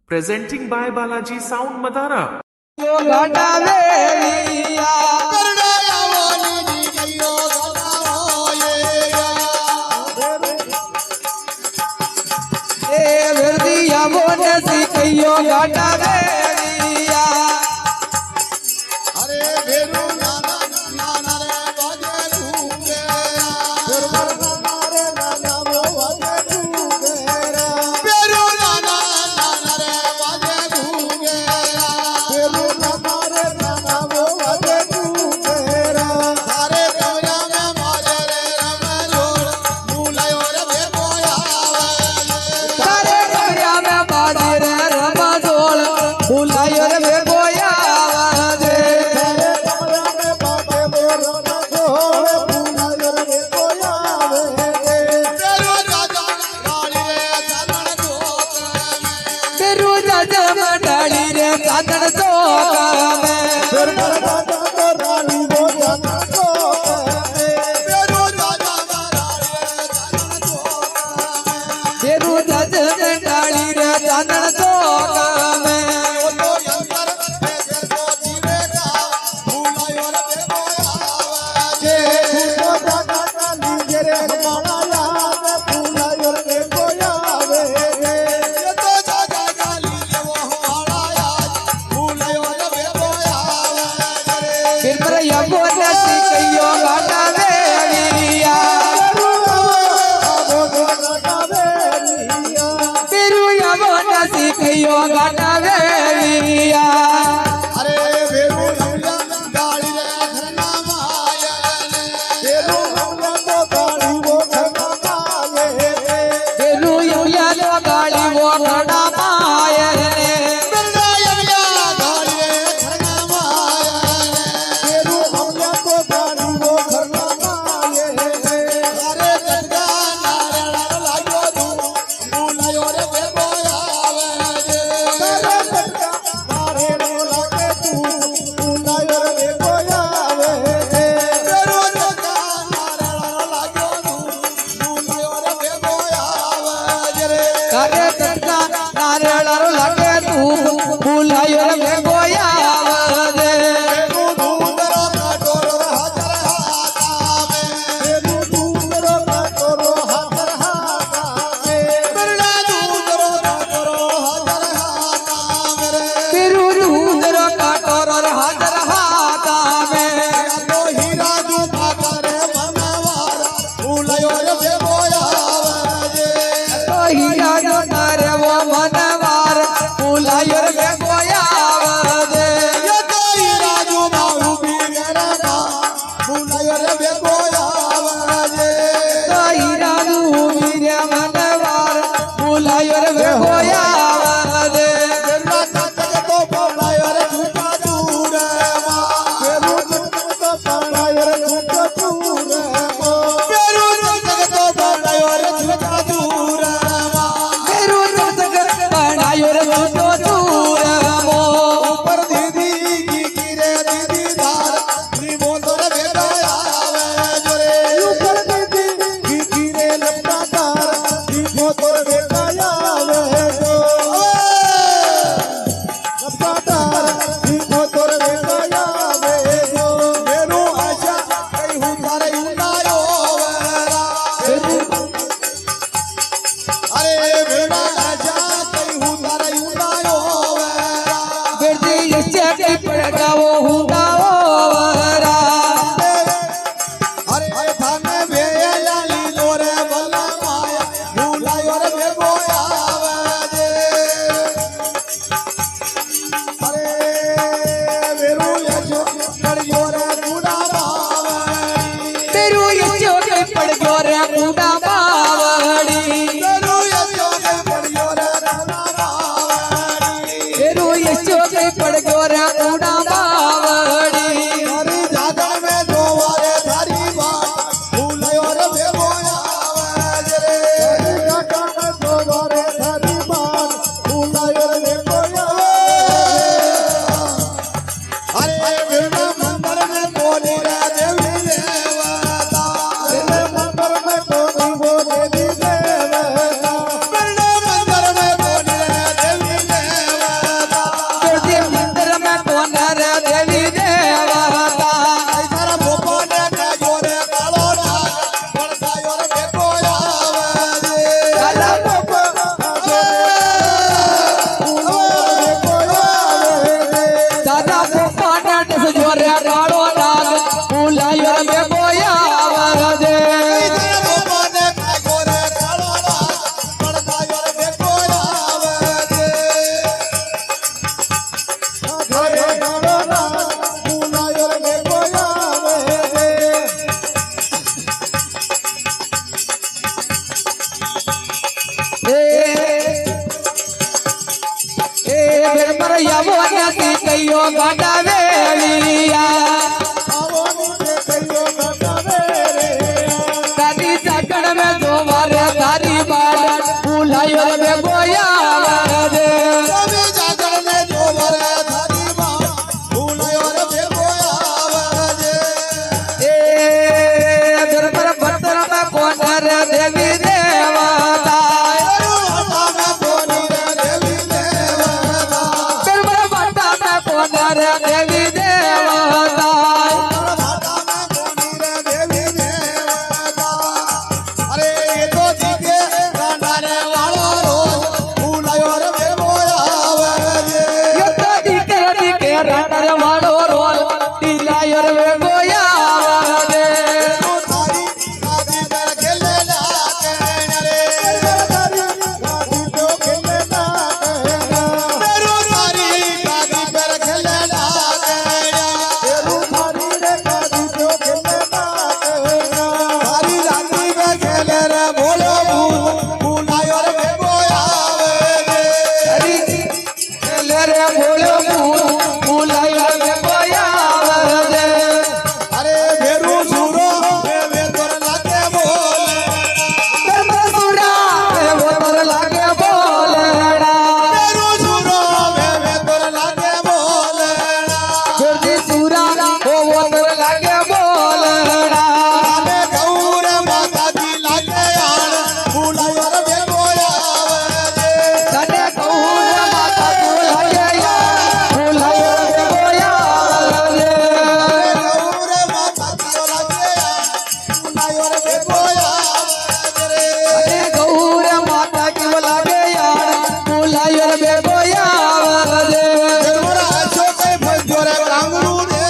Presenting by Balaji Sound Madara. એ બેર પર આવો નથી કયો ગાડા વેલિયા તારી ચાકણ મે જોવારે તારી બાળ ભૂલાયો રે ગોયા દે તારી ચાકણ મે જોવારે તારી બાળ ભૂલાયો રે ગોયા દે એ બેર પર પત્તર મે કોણ રે દેવી દેવતા દેવી દેવતા અરે એ તો દીકે રાંડાને વાળો રોજ ભૂલાયો રે ગોયા દે એ તો દીકે રાંડાને વાળો રોજ ભૂલાયો રે ગોયા દે તારી ગાદી પર ખેલે ના કહેના રે ગાદી તો ખેલે ના કહેના તેરો તારી ગાદી પર ખેલે ના કહેના તેરો તારી રે ગાદી તો ખેલે ના કહેના તારી ગાદી પર ખેલે રે બોલો ભૂલાયો રે ગોયા દે તારી ખેલે રે બોલો ભૂલાયો રે ગોયા દે અરે ભેરું સુરો વે તોર લાગે બોલે ધર્મસુરા એ વતર લાગે બોલેડા ભેરું સુરો વે તોર લાગે બોલે જોરજી સુરા ઓ વતર લાગે બોલેડા આને ગૌર માતાજી લાગે આણ ભૂલાયો રે ગોયા દે તને કહું માતા ભૂલાય ભૂલાયો રે ગોયા દે ગૌર માતાજી લાગે આણ ભૂલાયો રે ગોયા દે તને ગૌર માતા કેવ લાગે યાર ભૂલાયો રે ગોયા દે મોરા આશો કઈ ભજો રે કાંગરૂ દે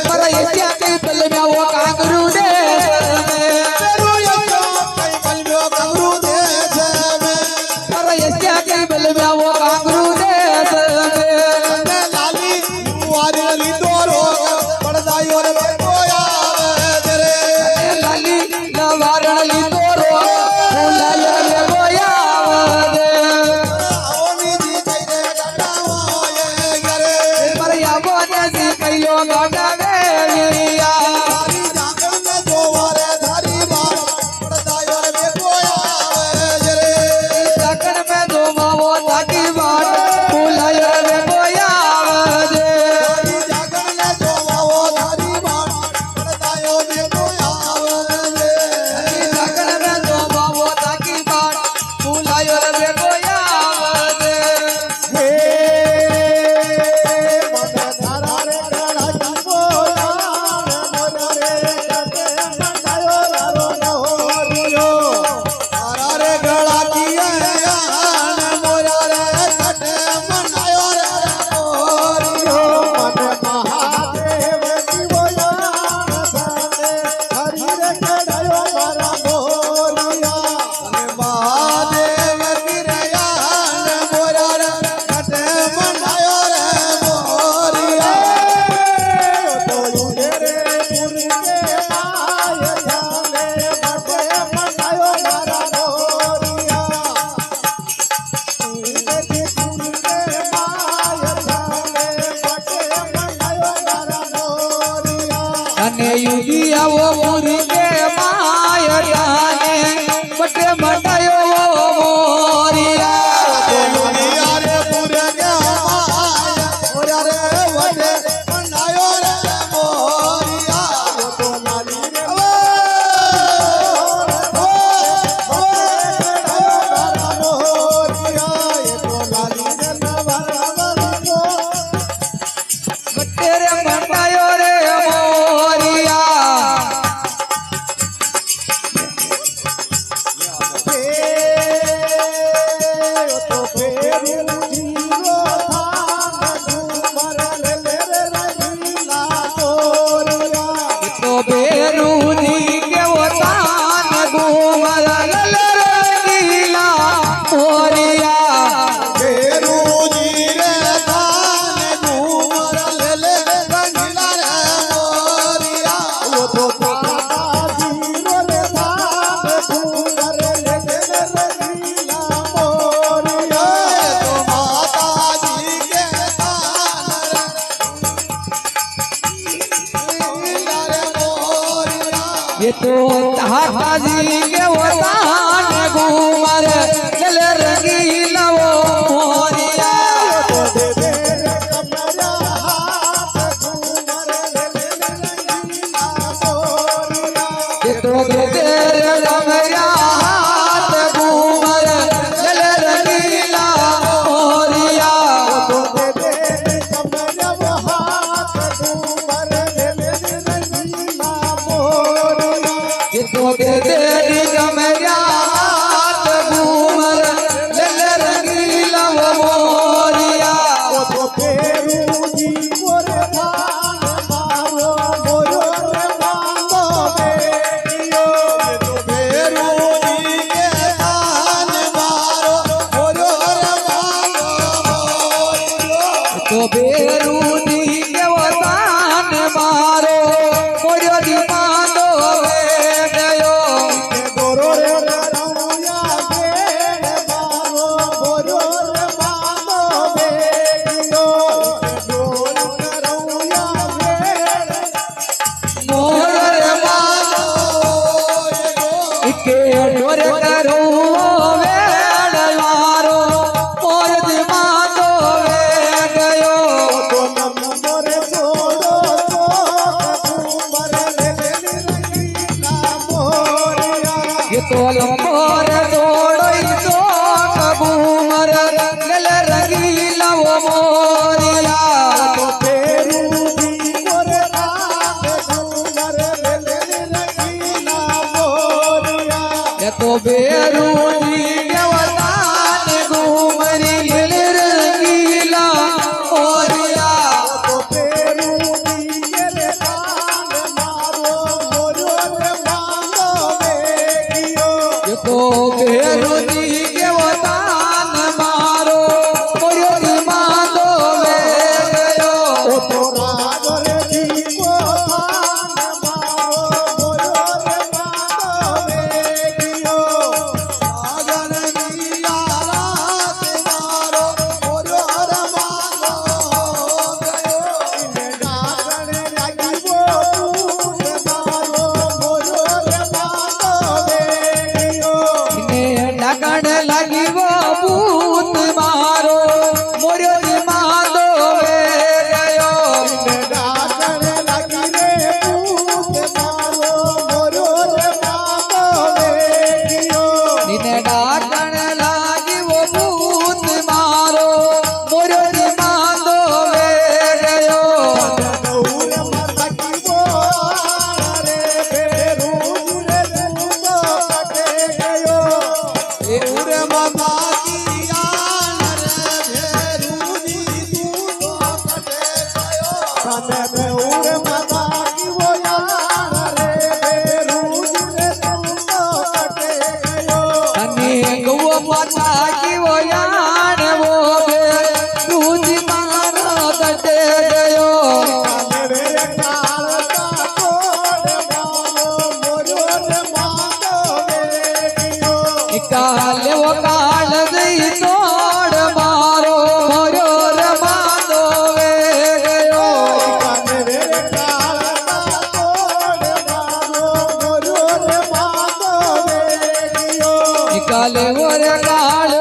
પર એસ્યા કે પલ મે વો કાંગરૂ દે તેરો યતો કઈ કલબ્યો કાંગરૂ દે પર એસ્યા કે પલ મે વો કાંગરૂ દે ને લાલી વારી લીધો રો પડદાયો રે ગોયા દે રે લાલી નવારણ લીધો રો ભૂલાયો રે ગોયા દે આવની જી કઈ રે ગડાવો એ ગરે પર આવો નથી કયો ગાડા વેલિયા તારી જાગણ મે જોવારે ધારી બાર પડદાયો રે ગોયા દે રે ચાકણ મે જોમાવો તાકી વાટ ભૂલાયો રે ગોયા દે તારી જાગણ મે જોવાવો ધારી બાર પડદાયો રે ગોયા દે ચાકણ મે જોમાવો તાકી વાટ ભૂલાયો રે ગોયા દે હે મને તારા રે ગળા ચંપોયા મોરા રે જગે મંડાયો રારો નહોરિયો તારા રે ગળા કિયા મોરા રે કટે મંડાયો રે નહોરિયો મને મહાદેવ જીવયા સાને હરી રે કડાયો મારા મોરિયા અને મહાદેવ કિરયા મોરા રે કટે મંડાયો રે મોરિયા તોયું રે પુરી કે માય જાને કટે મંડાયો મારા મોરિયા દેખી પુરી કે માય જાને કટે મંડાયો મારા મોરિયા અને યુગી આવો પૂરી કે માય જાને બટે મટાયો મોરિયા મોરિયા રે પુરે કે માય મોરા રે વડે મંડાયો રે મોરિયા તો લાલી રે બટે રે મટાયો રે મોરિયા તો બેરુજી કેવો તાન ગુમરા લલરંગીલા મોરિયા ये तो ताजी के वतान घूमर चल रंगीला वो मोरिया तो दे दे रे कमरा हाथ घूमर ले ले रंगीला मोरिया ये तो दे दे रे कमरा हाथ घूमर चल रंगीला मोरिया तो दे दे रे कमरा हाथ घूमर ले ले रंगीला मोरिया ये तो दे दे रे कमरा हाथ घूमर चल रंगीला वो मोरिया तो फेरू जी मोरे धान मारो मोरो रे बांधो बेटियो तो फेरू जी के धान मारो मोरो रे बांधो मोरियो तो बेरूदी के वतान मारो मोरियो दी मांदो वे गयो गोरो रे रौया बेड़ मारो मोरो रे बांधो बेटियो गोरो रे रौया बेड़ मोर रे मांदो के डोर करो वेड़ मारो मोर दी मांदो वे गयो तो नंबर छोड़ो तो घूमर ले ले रंगीला मोरिया ये तो लंबोर जोड़ोई तो कबूमर गल रंगीला वो मोरिया तो फेरू जी मोरे रात घूमर ले ले रंगीला मोरिया ये तो बेरूदी देवतान घूमरी गल रंगीला मोरिया तो फेरू जी मेरे कान मारो मोरो रे बांधो बेटियो ये तो बेरूदी देवतान मारो मोरियो दी मांदो वे गयो तो रागर जी को धान मारो मोरो रे बांधो बेटियो रागर जी रात मारो मोरो रे बांधो गयो इन्हें डाकण लगी वो टूट मारो मोरो रे बांधो बेटियो ने लगन लगी वो भूत मारो मोरियो दी मांदो वे गयो डाकण लगी रे टूट मारो मोरो रे बांधो बेटियो निने डाकण लागी वो भूत मारो मोरियो दी मांदो वे गयो नौर मरकी वो रे फेरू रे तू कटे गयो ए नौर मरकी आन रे फेरू दी तू कटे गयो सने नौर मरकी वो रे फेरू रे तू कटे गयो अनि गो माता की वो यान वो बे रूजी मारो कटे गयो मेरे काल का कोड मारो मोरो रे मांगो बेटियो निकाले वो काल दई तोड़ मारो मोरियो रे मांदो वे गयो मेरे काल का कोड मारो मोरो रे मांगो बेटियो निकाले वो रे काल